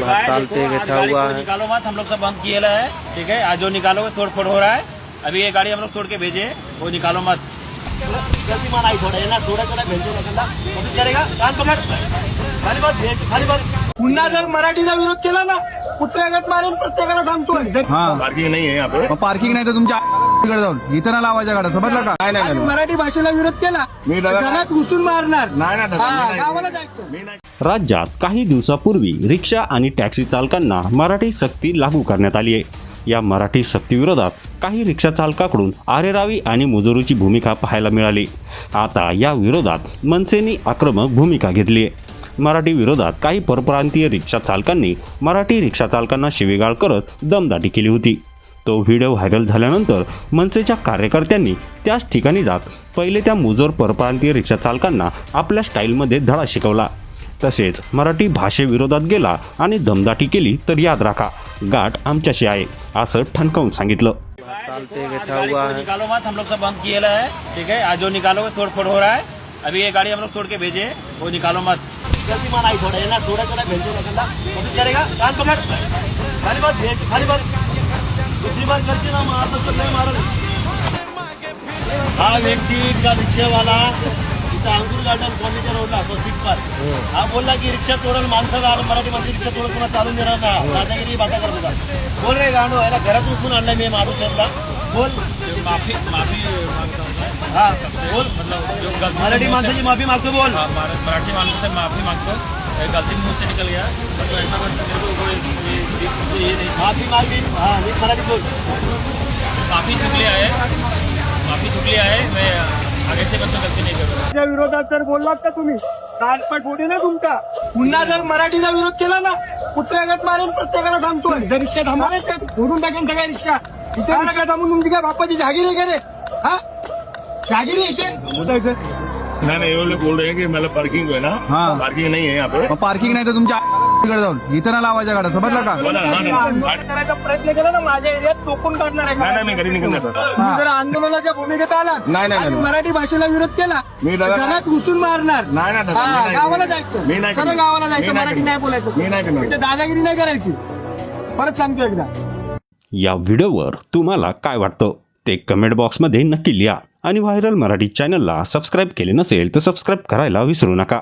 तालते बैठा हुआ है। निकालो मत, हम लोग सब बंद किए है। ठीक है, आज जो निकालोगे तोड़ फोड़ हो रहा है। अभी ये गाड़ी हम लोग तोड़ के भेजे, वो निकालो मत। गलती मानाई थोड़ा ना सोडा चला भेजो ना करेगा कान पकड़ खाली बस खाली बस। पुन्हा जर मराठीचा विरोध केला ना कुत्र्यागत मारेन प्रत्येकाला थांबतोय. पार्किंग नाही आहे यहाँ पे. पार्किंग नाही तर तुमच्या तिकडे जाऊन इथं ना लावायच्या गाड्या समजलं का. नाही मराठी भाषेला विरोध केला घरात घुसून मारणार. गावाला जायचं. राज्यात काही दिवसापूर्वी रिक्षा आणि टॅक्सी चालकांना मराठी सक्ती लागू करण्यात आली आहे. या मराठी सक्तीविरोधात काही रिक्षा चालकाकडून आरेरावी आणि मुजोरीची भूमिका पाहायला मिळाली. आता या विरोधात मनसेनी आक्रमक भूमिका घेतली आहे. मराठी विरोधात काही परप्रांतीय रिक्षा चालकांनी मराठी रिक्षा चालकांना शिवीगाळ करत दमदाटी केली होती. तो व्हिडिओ व्हायरल झाल्यानंतर मनसेच्या कार्यकर्त्यांनी त्याच ठिकाणी जात पहिले त्या मुजोर परप्रांतीय रिक्षा चालकांना आपल्या स्टाईलमध्ये धडा शिकवला. तसेच मराठी भाषेविरोधात गेला आणि दमदाटी केली तर याद राखा, गाठ आमच्याशी आहे असं ठणकावून सांगितलं. तालते बैठा हुआ है। निकालो मत, हम लोग सब बंद किए है। ठीक है, आज जो निकालोगे तोड़ फोड़ हो रहा है। अभी ये गाड़ी हम लोग तोड़ के भेजे, वो निकालो मत। गलती मानाई थोड़ा ना सोडा चला भेजो ना करेगा कान पकड़ खाली बस खाली बस दूसरी बार करते ना मार तो नहीं मारो. हा व्यक्ती का रिक्षावाला अंकुर गार्डन कॉलनीच्या रोडला स्वस्तिक पार्क हा बोलला की रिक्षा तोडून माणसाला मराठी माणसं रिक्षा तोडून पुन्हा चालून देणार ना. दादागिरी बाता करत होता. बोल रे गांडो, याला घरात उठून आणलाय मी माधुचरला. बोल माफी हा बोल मराठी माणसाची माफी मागतो. बोल मराठी माणसं से माफी मागतो. गलती मुझसे निकल गया. माफी मांगी. हाँ मराठी बोल. माफी चुकली आहे. मैं आगे से गलती नाही करत. विरोधात जर बोललात का तुम्ही कानपट फोडी ना तुमचा. पुन्हा जर मराठीचा विरोध केला ना कुत्र्यागत मारेन प्रत्येकाला थांबतोय. जर रिक्षा थांबवलेच का फोडून टाकेन सगळ्या रिक्षा. इथे रिक्षा थांबून तुमची काय बापाची जागीर आहे का रे. हा जागीर आहे इथे बोलायचं. नाही ये लोग बोल रहे हैं कि मतलब पार्किंग है ना. पार्किंग नहीं है यहाँ पे. पार्किंग नाही तर तुमच्या तिकडे जाऊन इथं ना लावायच्या गाड्या समजलं का. करायचा प्रयत्न केला ना माझ्या एरियात टोकून काढणार आहे. नाही घरी निघून जातो. तुम्ही जर आंदोलनाच्या भूमिकेत आलात आणि मराठी भाषेला विरोध केला घरात घुसून मारणार. गावाला जायचं. सरळ गावाला जायचं. मराठी नाही बोलायचं. दादागिरी नाही करायची. परत सांगतो एकदा. या व्हिडिओवर तुम्हाला काय वाटतं ते कमेंट बॉक्समध्ये नक्की लिहा आणि व्हायरल मराठी चॅनलला सबस्क्राईब केले नसेल तर सबस्क्राईब करायला विसरू नका.